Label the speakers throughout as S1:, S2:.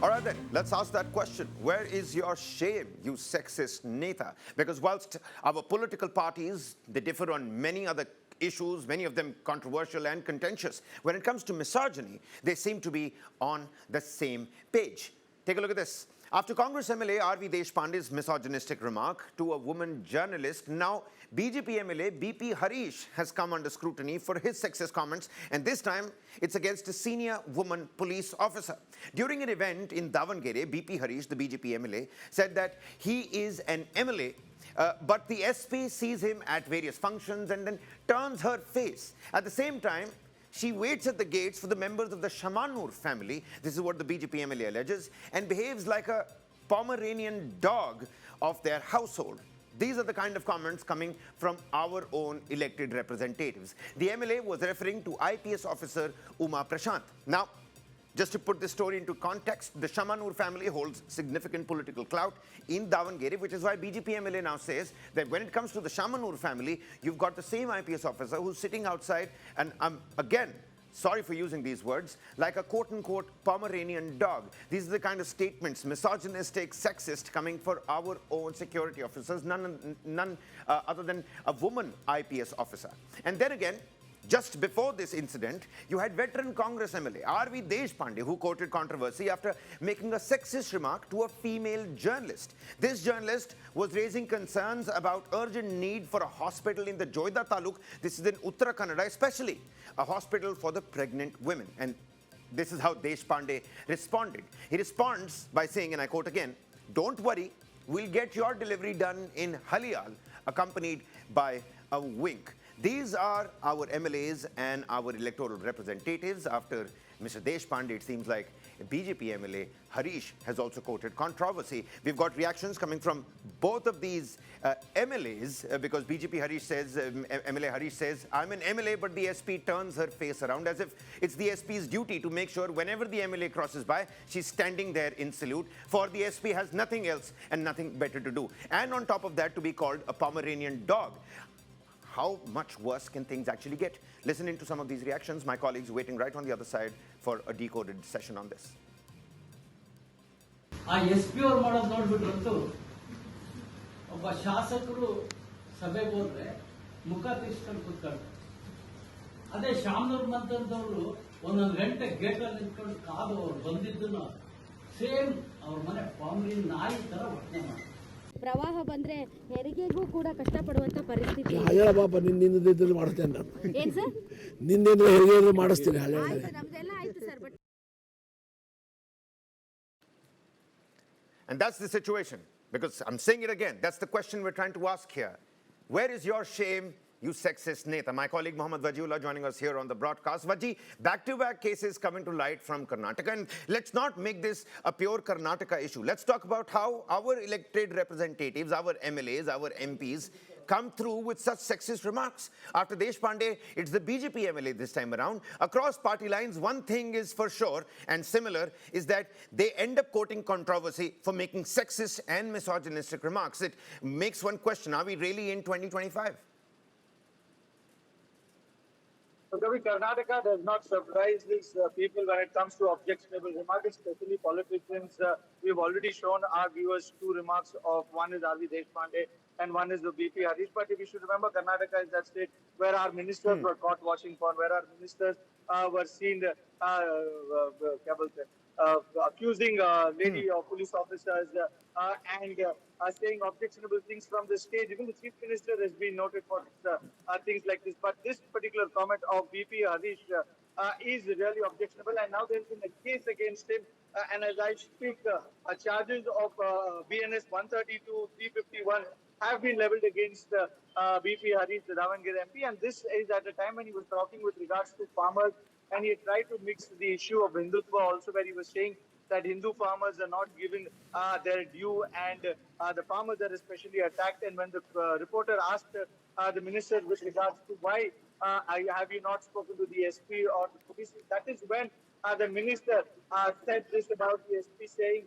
S1: All right then, let's ask that question. Where is your shame, you sexist Neta? Because whilst our political parties, they differ on many other issues, many of them controversial and contentious, when it comes to misogyny, they seem to be on the same page. Take a look at this. After Congress MLA R.V. Deshpande's misogynistic remark to a woman journalist, now BJP MLA BP Harish has come under scrutiny for his sexist comments, and this time it's against a senior woman police officer. During an event in Davangere, BP Harish, the BJP MLA, said that he is an MLA, but the SP sees him at various functions and then turns her face. At the same time, she waits at the gates for the members of the Shamanur family, this is what the BJP MLA alleges, and behaves like a Pomeranian dog of their household. These are the kind of comments coming from our own elected representatives. The MLA was referring to IPS officer Uma Prashant. Now, just to put this story into context, the Shamanur family holds significant political clout in Davangere, which is why BJP MLA now says that when it comes to the Shamanur family, you've got the same IPS officer who's sitting outside and, again, sorry for using these words, like a quote-unquote Pomeranian dog. These are the kind of statements, misogynistic, sexist, coming for our own security officers, none other than a woman IPS officer. And then again, just before this incident, you had veteran Congress MLA R.V. Deshpande, who quoted controversy after making a sexist remark to a female journalist. This journalist was raising concerns about urgent need for a hospital in the Joida Taluk, this is in Uttara Kannada, especially a hospital for the pregnant women. And this is how Deshpande responded. He responds by saying, and I quote again, "Don't worry, we'll get your delivery done in Haliyal," accompanied by a wink. These are our MLAs and our electoral representatives. After Mr. Deshpande, it seems like BJP MLA Harish has also quoted controversy. We've got reactions coming from both of these MLAs because BJP Harish says, MLA Harish says, "I'm an MLA, but the SP turns her face around," as if it's the SP's duty to make sure whenever the MLA crosses by, she's standing there in salute, for the SP has nothing else and nothing better to do. And on top of that, to be called a Pomeranian dog. How much worse can things actually get? Listen into some of these reactions. My colleagues waiting right on the other side for a decoded session on this.
S2: ಆ SP ಅವರು ಮಾಡೋದು ನೋಡ್ಬಿಟ್ರಂತೂ ಒಬ್ಬ ಶಾಸಕರು ಸಭೆಗೆ ಹೋದ್ರೆ ಮುಖ ತಿರ್ಸ್ಕೊಂಡು ಕೂತ್ಕೊಂಡು, ಅದೇ ಶಾಮನೂರ್ ಮಂತಂದವರು ಒಂದೊಂದು ಗಂಟೆ ಗೇಟಲ್ಲಿ ನಿಂತ್ಕೊಂಡು ಕಾದು ಅವ್ರು ಬಂದಿದ್ದನ್ನು ಸೇಮ್ ಅವ್ರ ಮನೆ ಪಾಮ್ರಿನ್ ನಾಯಿ ತರ ವರ್ತನೆ ಮಾಡಿ.
S3: ಪ್ರವಾಹ ಬಂದ್ರೆ ಹೆರಿಗೆಗೂ ಕೂಡ ಕಷ್ಟಪಡುವಂತ ಪರಿಸ್ಥಿತಿ.
S4: ಹಳ್ಳ ಪಾಪ ನಿನ್ನಿಂದ ಮಾಡಿಸ್ತೇನೆ ನಾನು.
S3: ಏನ್ ಸರ್?
S4: ನಿನ್ನಿಂದ ಹೆರಿಗೆ ಮಾಡಿಸ್ತೀನಿ ಹಳ್ಳ.
S3: ನಮ್ದೆಲ್ಲ ಆಯ್ತು sir. But
S1: And that's the situation, because I'm saying it again, that's the question we're trying to ask here. Where is your shame, you sexist Neta? My colleague Mohammad Wajiullah joining us here on the broadcast. Waji, back-to-back cases coming to light from Karnataka, and let's not make this a pure Karnataka issue. Let's talk about how our elected representatives, our MLAs, our MPs come through with such sexist remarks. After Deshpande, it's the BJP MLA this time around. Across party lines, one thing is for sure and similar is that they end up quoting controversy for making sexist and misogynistic remarks. It makes one question, are we really in 2025?
S5: So, Karnataka does not surprise these people when it comes to objectionable remarks, especially politicians. We've already shown our viewers two remarks of one is R.V. Deshpande and one is the BP Harish. But if you should remember, Karnataka is that state where our ministers were caught washing porn, where our ministers were seen accusing lady police officers and saying objectionable things from the stage. Even the chief minister has been noted for things like this. But this particular comment of BP Harish is really objectionable, and now there's been a case against him. And as I speak, charges of BNS 132, 351 have been leveled against BP Harish, the Davangere MP, and this is at a time when he was talking with regards to farmers, and he tried to mix the issue of Hindutva also, where he was saying that Hindu farmers are not given their due, and the farmers are especially attacked. And when the reporter asked the minister with regards to why have you not spoken to the SP or the police, that is when the minister said this about the SP, saying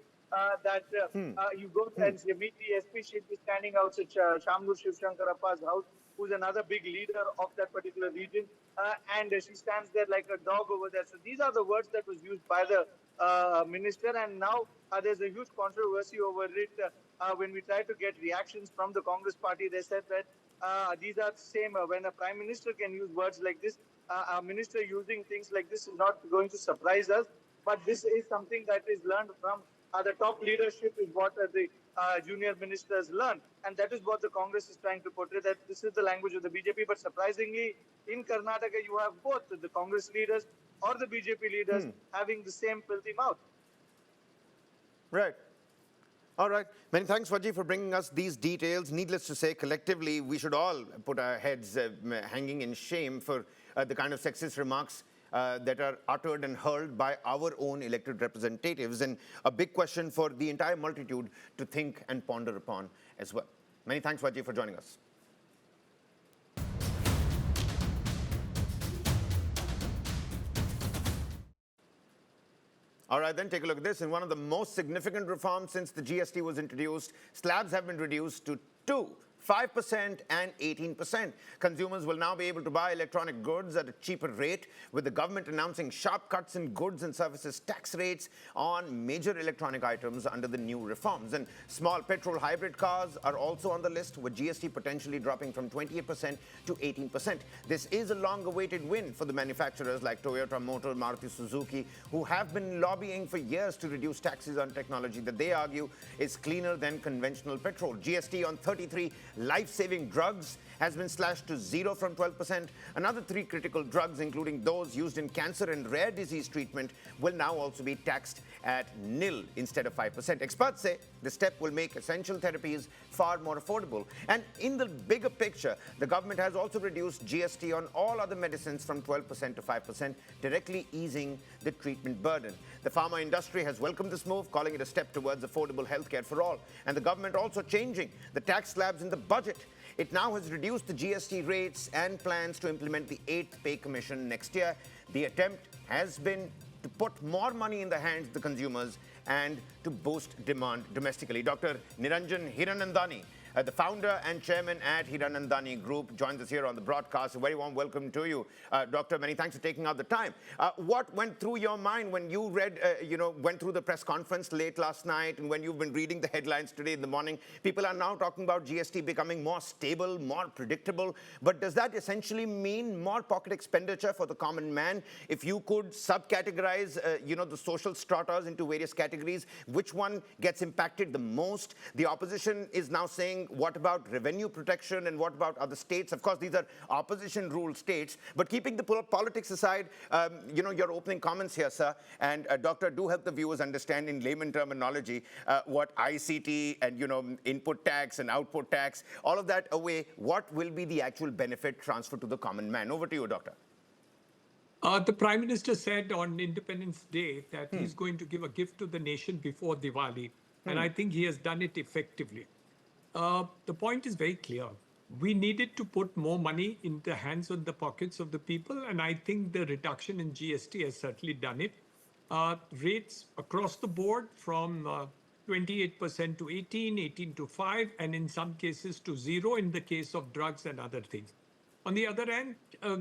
S5: you go and meet the SP, she'll be standing outside Shamdur Shivshankarappa's house, who's another big leader of that particular region, and she stands there like a dog over there. So these are the words that was used by the minister, and now there's a huge controversy over it. When we try to get reactions from the Congress party, they said that these are the same. When a prime minister can use words like this, a minister using things like this is not going to surprise us. But this is something that is learned from the top leadership, is what the junior ministers learn. And that is what the Congress is trying to portray, that this is the language of the BJP. But surprisingly, in Karnataka, you have both the Congress leaders or the BJP leaders having the same filthy mouth.
S1: Right. All right. Many thanks, Vaji, for bringing us these details. Needless to say, collectively, we should all put our heads hanging in shame for the kind of sexist remarks that are uttered and hurled by our own elected representatives, and a big question for the entire multitude to think and ponder upon as well. Many thanks, Vaji, for joining us. All right, then take a look at this. In one of the most significant reforms since the GST was introduced, slabs have been reduced to 5% and 18%. Consumers will now be able to buy electronic goods at a cheaper rate, with the government announcing sharp cuts in goods and services tax rates on major electronic items under the new reforms. And small petrol hybrid cars are also on the list, with GST potentially dropping from 28% to 18%. This is a long-awaited win for the manufacturers like Toyota Motor, Maruti Suzuki, who have been lobbying for years to reduce taxes on technology that they argue is cleaner than conventional petrol. GST on 33 life-saving drugs has been slashed to 0 from 12%. Another 3 critical drugs, including those used in cancer and rare disease treatment, will now also be taxed at nil instead of 5%. Experts say the step will make essential therapies far more affordable. And in the bigger picture, the government has also reduced GST on all other medicines from 12% to 5%, directly easing the treatment burden. The pharma industry has welcomed this move, calling it a step towards affordable healthcare for all. And the government also changing the tax slabs in the budget. It now has reduced the GST rates and plans to implement the 8th pay commission next year. The attempt has been to put more money in the hands of the consumers and to boost demand domestically. Dr. Niranjan Hiranandani, the founder and chairman at Hiranandani Group, joins us here on the broadcast. A very warm welcome to you. Doctor, many thanks for taking out the time. What went through your mind when you read, went through the press conference late last night, and when you've been reading the headlines today in the morning? People are now talking about GST becoming more stable, more predictable. But does that essentially mean more pocket expenditure for the common man? If you could subcategorize, the social stratas into various categories, which one gets impacted the most? The opposition is now saying, what about revenue protection and what about other states? Of course, these are opposition-ruled states. But keeping the politics aside, your opening comments here, sir, and Doctor, do help the viewers understand in layman terminology what ICT and, input tax and output tax, all of that away, what will be the actual benefit transfer to the common man? Over to you, Doctor.
S6: The Prime Minister said on Independence Day that he's going to give a gift to the nation before Diwali. And I think he has done it effectively. The point is very clear. We needed to put more money in the hands of the pockets of the people, and I think the reduction in GST has certainly done it. Rates across the board from 28% to 18 to 5, and in some cases to 0 in the case of drugs and other things. On the other hand,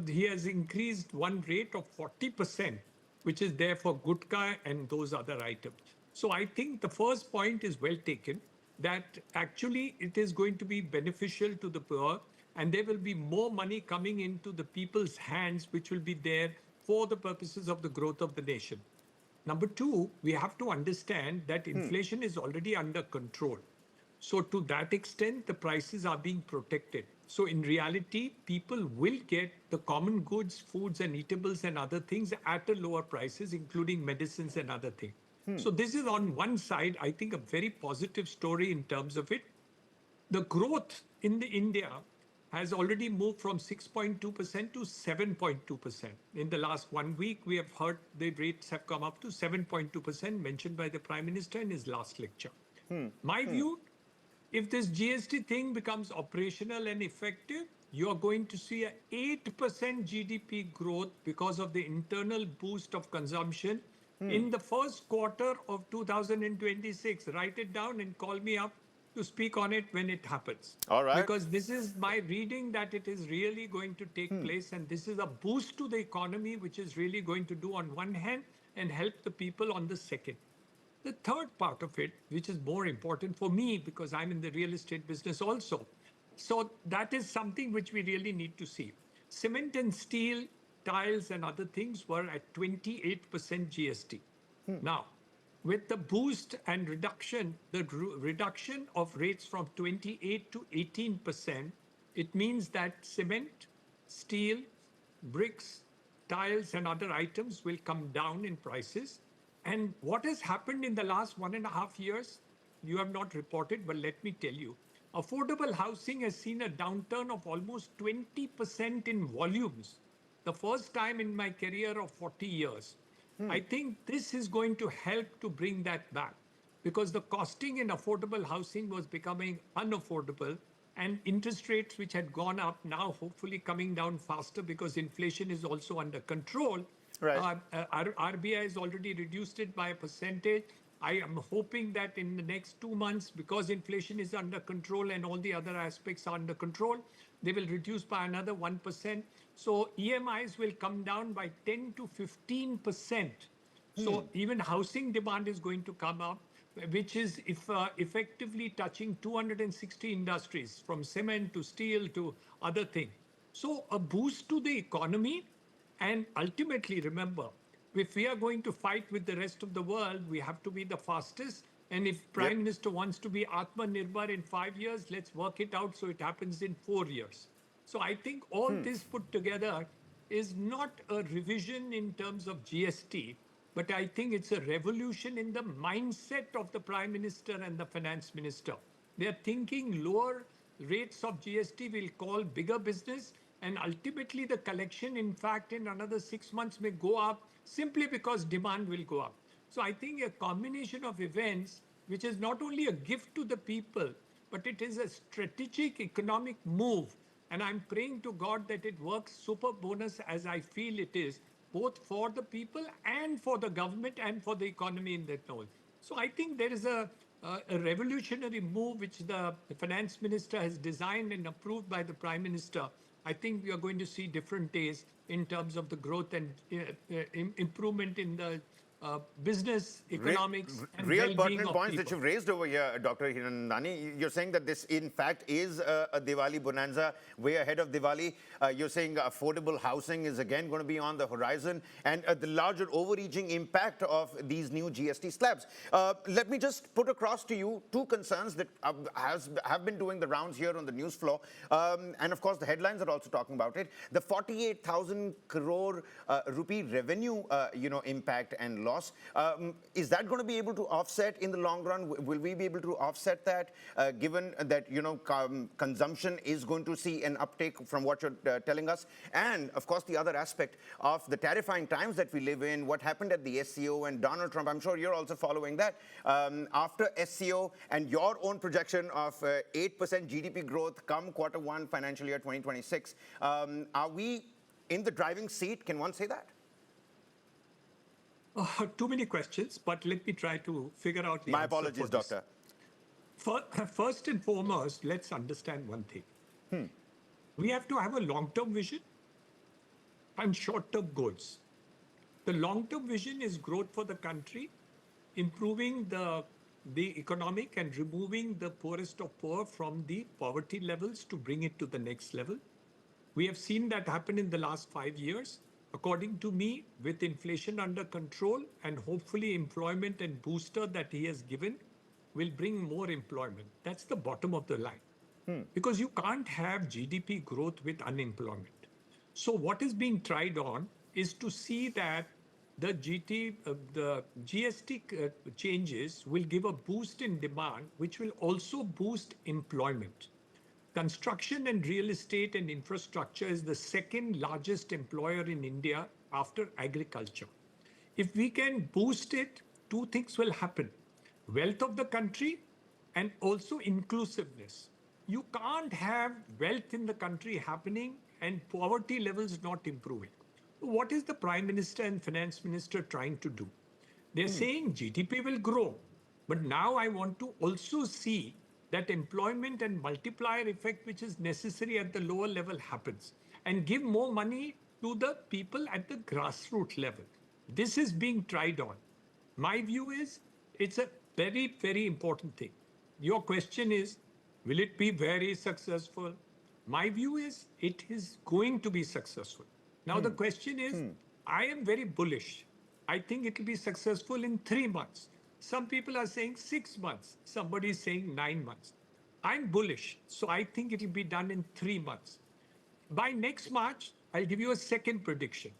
S6: he has increased one rate of 40%, which is there for gutka and those other items. So I think the first point is well taken, that actually it is going to be beneficial to the poor, and there will be more money coming into the people's hands, which will be there for the purposes of the growth of the nation. Number two, we have to understand that inflation is already under control. So to that extent, the prices are being protected. So in reality, people will get the common goods, foods and eatables and other things at a lower prices, including medicines and other things. So this is on one side, I think, a very positive story in terms of it. The growth in India has already moved from 6.2% to 7.2%. In the last 1 week, we have heard the rates have come up to 7.2%, mentioned by the Prime Minister in his last lecture. My view, if this GST thing becomes operational and effective, you are going to see an 8% GDP growth because of the internal boost of consumption in the first quarter of 2026. Write it down and call me up to speak on it when it happens.
S1: All right.
S6: Because this is my reading that it is really going to take place, and this is a boost to the economy, which is really going to do on one hand and help the people on the second. The third part of it, which is more important for me because I'm in the real estate business also. So that is something which we really need to see. Cement and steel, tiles and other things were at 28% GST. Now, with the boost and reduction, the reduction of rates from 28 to 18%, it means that cement, steel, bricks, tiles and other items will come down in prices. And what has happened in the last 1.5 years, you have not reported, but let me tell you, affordable housing has seen a downturn of almost 20% in volumes. The first time in my career of 40 years. I think this is going to help to bring that back because the costing in affordable housing was becoming unaffordable, and interest rates which had gone up now hopefully coming down faster because inflation is also under control.
S1: Right.
S6: RBI has already reduced it by a percentage. I am hoping that in the next 2 months, because inflation is under control and all the other aspects are under control, they will reduce by another 1%. So EMIs will come down by 10 to 15%. So even housing demand is going to come up, which is effectively touching 260 industries, from cement to steel to other things. So a boost to the economy. And ultimately, remember, if we are going to fight with the rest of the world, we have to be the fastest. And if Prime Minister wants to be Atmanirbhar in 5 years, let's work it out so it happens in 4 years. So I think all this put together is not a revision in terms of GST, but I think it's a revolution in the mindset of the Prime Minister and the Finance Minister. They're thinking lower rates of GST will call bigger business, and ultimately the collection, in fact, in another 6 months may go up simply because demand will go up. So I think a combination of events, which is not only a gift to the people, but it is a strategic economic move. And I'm praying to God that it works super bonus as I feel it is, both for the people and for the government and for the economy in that whole. So I think there is a revolutionary move which the finance minister has designed and approved by the prime minister. I think we are going to see different days in terms of the growth and improvement in the business, economics, and
S1: Real
S6: well-being
S1: pertinent
S6: of
S1: points
S6: people.
S1: that you've raised over here, Dr. Hiranandani. You're saying that this, in fact, is a Diwali bonanza way ahead of Diwali. You're saying affordable housing is again going to be on the horizon, and the larger overreaching impact of these new GST slabs. Let me just put across to you two concerns that have been doing the rounds here on the news floor, and of course the headlines are also talking about it. The 48,000 crore rupee revenue, impact and loss. Is that going to be able to offset in the long run? Will we be able to offset that, given that consumption is going to see an uptake from what you're telling us? And of course, the other aspect of the terrifying times that we live in, what happened at the SCO and Donald Trump. I'm sure you're also following that. After SCO and your own projection of 8% GDP growth come Q1 financial year 2026, are we in the driving seat? Can one say that?
S6: Too many questions, but let me try to figure out the
S1: My
S6: answer
S1: apologies,
S6: for this.
S1: Doctor.
S6: First and foremost, let's understand one thing. We have to have a long-term vision and short-term goals. The long-term vision is growth for the country, improving the economic and removing the poorest of poor from the poverty levels to bring it to the next level. We have seen that happen in the last 5 years. According to me, with inflation under control and hopefully employment and booster that he has given will bring more employment. That's the bottom of the line. Because you can't have GDP growth with unemployment. So what is being tried on is to see that the GST changes will give a boost in demand, which will also boost employment. Construction and real estate and infrastructure is the second largest employer in India after agriculture. If we can boost it, two things will happen. Wealth of the country and also inclusiveness. You can't have wealth in the country happening and poverty levels not improving. What is the Prime Minister and Finance Minister trying to do? They're saying GDP will grow. But now I want to also see that employment and multiplier effect, which is necessary at the lower level, happens and give more money to the people at the grassroots level. This is being tried on. My view is it's a very, very important thing. Your question is, will it be very successful? My view is it is going to be successful. Now, the question is, I am very bullish. I think it will be successful in 3 months. Some people are saying 6 months. Somebody is saying 9 months. I'm bullish. So I think it will be done in 3 months. By next March, I'll give you a second prediction.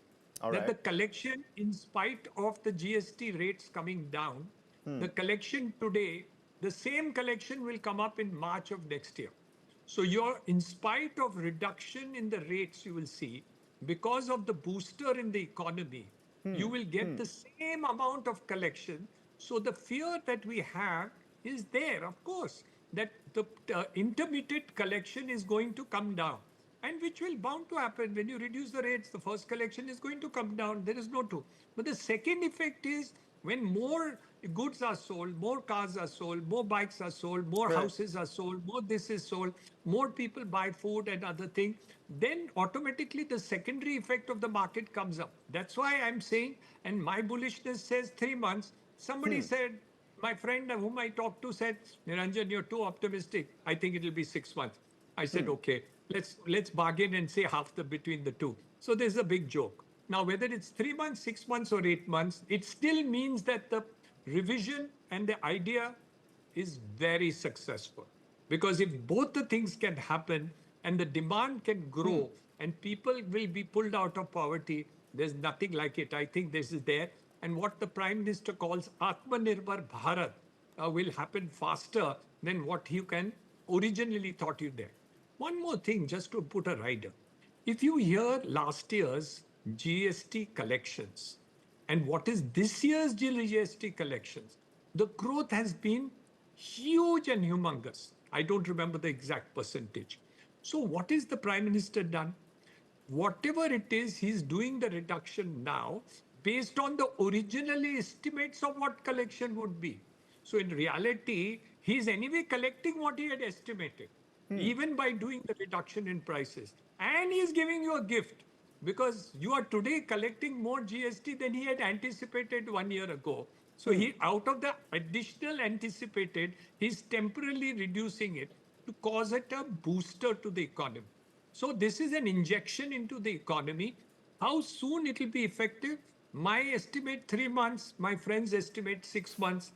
S1: All
S6: that
S1: right.
S6: the collection, in spite of the GST rates coming down, the collection today, the same collection will come up in March of next year. So in spite of reduction in the rates, you will see, because of the booster in the economy, you will get the same amount of collection. So the fear that we have is there, of course, that the intermittent collection is going to come down. And which will bound to happen when you reduce the rates. The first collection is going to come down. There is no two. But the second effect is when more goods are sold, more cars are sold, more bikes are sold, more houses are sold, more this is sold, more people buy food and other things, then automatically the secondary effect of the market comes up. That's why I'm saying, and my bullishness says 3 months. Somebody said, my friend whom I talked to said, Niranjan, you're too optimistic. I think it'll be 6 months. I said, okay, let's bargain and say half between the two. So there's a big joke. Now, whether it's 3 months, 6 months, or 8 months, it still means that the revision and the idea is very successful. Because if both the things can happen and the demand can grow and people will be pulled out of poverty, there's nothing like it. I think this is there. And what the Prime Minister calls Atmanirbhar Bharat will happen faster than what you can originally thought you there. One more thing, just to put a rider. If you hear last year's GST collections and what is this year's GST collections, the growth has been huge and humongous. I don't remember the exact percentage. So what is the Prime Minister done? Whatever it is, he's doing the reduction now based on the originally estimates of what collection would be. So in reality, he's anyway collecting what he had estimated, even by doing the reduction in prices. And he's giving you a gift because you are today collecting more GST than he had anticipated 1 year ago. So he, out of the additional anticipated, he's temporarily reducing it to cause it a booster to the economy. So this is an injection into the economy. How soon it will be effective? My estimate 3 months. My friends estimate 6 months.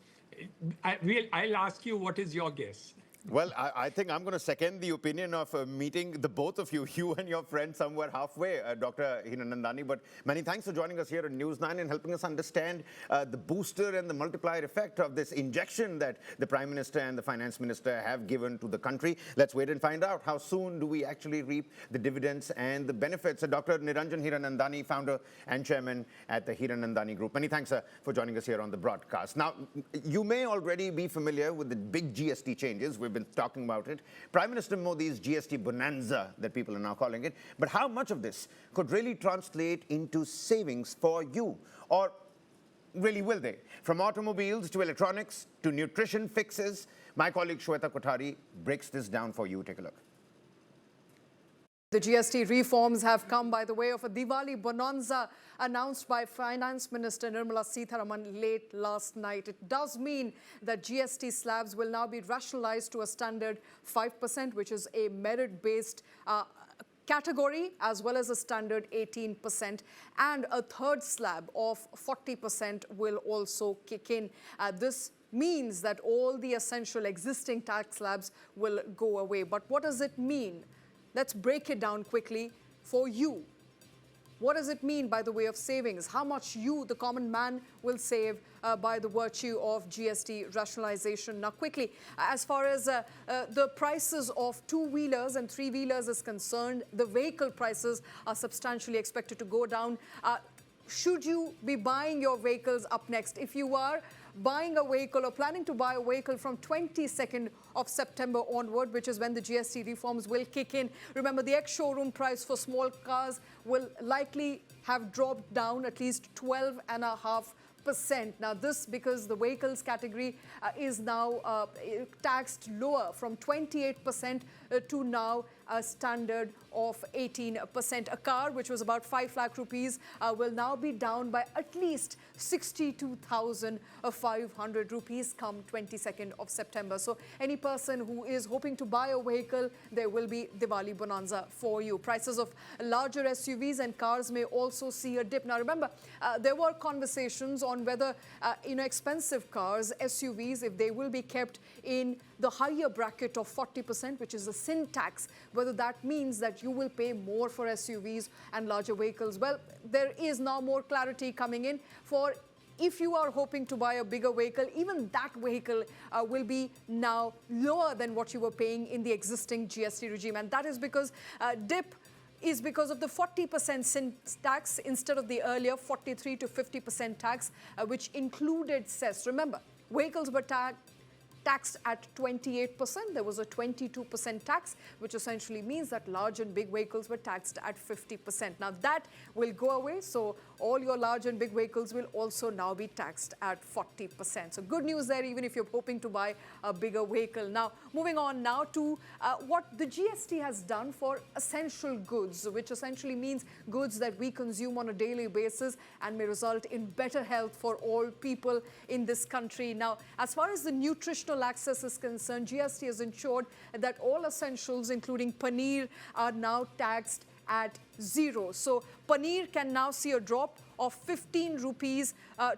S6: I'll ask you, what is your guess?
S1: Well, I think I'm going to second the opinion of meeting the both of you, you and your friend, somewhere halfway, Dr. Hiranandani. But many thanks for joining us here on News 9 and helping us understand the booster and the multiplier effect of this injection that the Prime Minister and the Finance Minister have given to the country. Let's wait and find out how soon do we actually reap the dividends and the benefits. Dr. Niranjan Hiranandani, founder and chairman at the Hiranandani Group. Many thanks for joining us here on the broadcast. Now, you may already be familiar with the big GST changes. We've been talking about it. Prime Minister Modi's GST bonanza, that people are now calling it. But how much of this could really translate into savings for you? Or really will they? From automobiles to electronics to nutrition fixes, my colleague Shweta Kothari breaks this down for you. Take a look.
S7: The GST reforms have come by the way of a Diwali bonanza announced by Finance Minister Nirmala Sitharaman late last night. It does mean that GST slabs will now be rationalized to a standard 5%, which is a merit-based category, as well as a standard 18%, and a third slab of 40% will also kick in. This means that all the essential existing tax slabs will go away. But what does it mean? Let's break it down quickly for you. What does it mean by the way of savings? How much you, the common man, will save by the virtue of GST rationalization? Now, quickly, as far as the prices of two-wheelers and three-wheelers is concerned, the vehicle prices are substantially expected to go down. Should you be buying your vehicles up next? If you are buying a vehicle or planning to buy a vehicle from 22nd of September onward, which is when the GST reforms will kick in. Remember, the ex-showroom price for small cars will likely have dropped down at least 12.5 Now this because the vehicles category is now taxed lower from 28% to now a standard of 18%. A car which was about 5 lakh rupees will now be down by at least 62,500 rupees come 22nd of September. So any person who is hoping to buy a vehicle, there will be Diwali bonanza for you. Prices of larger SUVs and cars may also see a dip. Now remember, there were conversations on whether expensive cars, SUVs, if they will be kept in the higher bracket of 40%, which is the sin tax, whether that means that you will pay more for SUVs and larger vehicles. Well, there is now more clarity coming in for if you are hoping to buy a bigger vehicle, even that vehicle will be now lower than what you were paying in the existing GST regime. And that is because dip is because of the 40% sin tax instead of the earlier 43 to 50% tax, which included cess. Remember, vehicles were taxed at 28%. There was a 22% tax, which essentially means that large and big vehicles were taxed at 50%. Now that will go away. So all your large and big vehicles will also now be taxed at 40%. So good news there, even if you're hoping to buy a bigger vehicle. Now, moving on now to what the GST has done for essential goods, which essentially means goods that we consume on a daily basis and may result in better health for all people in this country. Now, as far as the nutritional access is concerned, GST has ensured that all essentials, including paneer, are now taxed at 0. So paneer can now see a drop of 15 rupees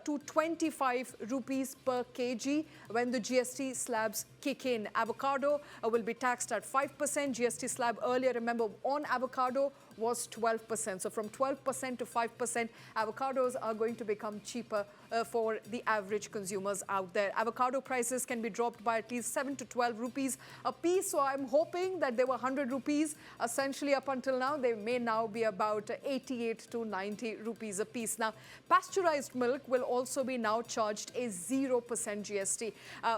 S7: to 25 rupees per kg when the GST slabs kick in. Avocado will be taxed at 5%. GST slab earlier, remember, on avocado was 12%. So from 12% to 5%, avocados are going to become cheaper for the average consumers out there. Avocado prices can be dropped by at least 7 to 12 rupees a piece. So I'm hoping that they were 100 rupees essentially up until now. They may now be about 88 to 90 rupees a piece. Now, pasteurized milk will also be now charged a 0% GST,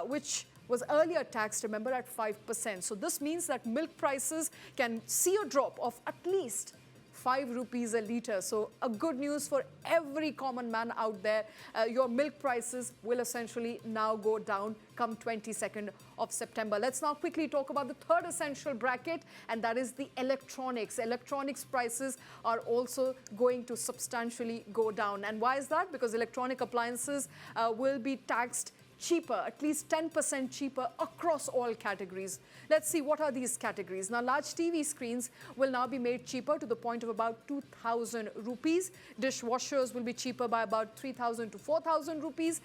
S7: which was earlier taxed, remember, at 5%. So this means that milk prices can see a drop of at least 5 rupees a litre. So a good news for every common man out there. Your milk prices will essentially now go down come 22nd of September. Let's now quickly talk about the third essential bracket, and that is the electronics. Electronics prices are also going to substantially go down. And why is that? Because electronic appliances will be taxed cheaper, at least 10% cheaper across all categories. Let's see what are these categories. Now, large TV screens will now be made cheaper to the point of about 2,000 rupees. Dishwashers will be cheaper by about 3,000 to 4,000 rupees.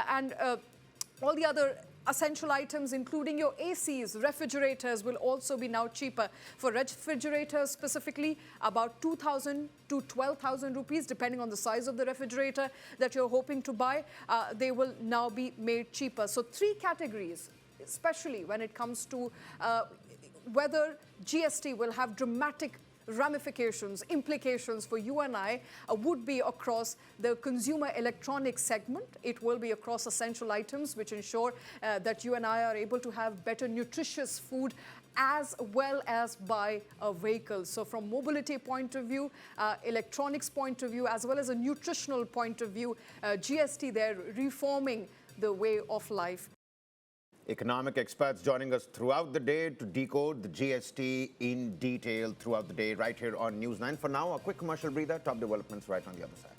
S7: And all the other essential items, including your ACs, refrigerators, will also be now cheaper. For refrigerators specifically, about 2,000 to 12,000 rupees, depending on the size of the refrigerator that you're hoping to buy. They will now be made cheaper. So 3 categories, especially when it comes to whether GST will have dramatic ramifications, implications for you and I, would be across the consumer electronics segment. It will be across essential items, which ensure that you and I are able to have better nutritious food as well as buy a vehicle. So from mobility point of view, electronics point of view, as well as a nutritional point of view, GST there reforming the way of life.
S1: Economic experts joining us throughout the day to decode the GST in detail throughout the day right here on News 9. For now, a quick commercial breather. Top developments right on the other side.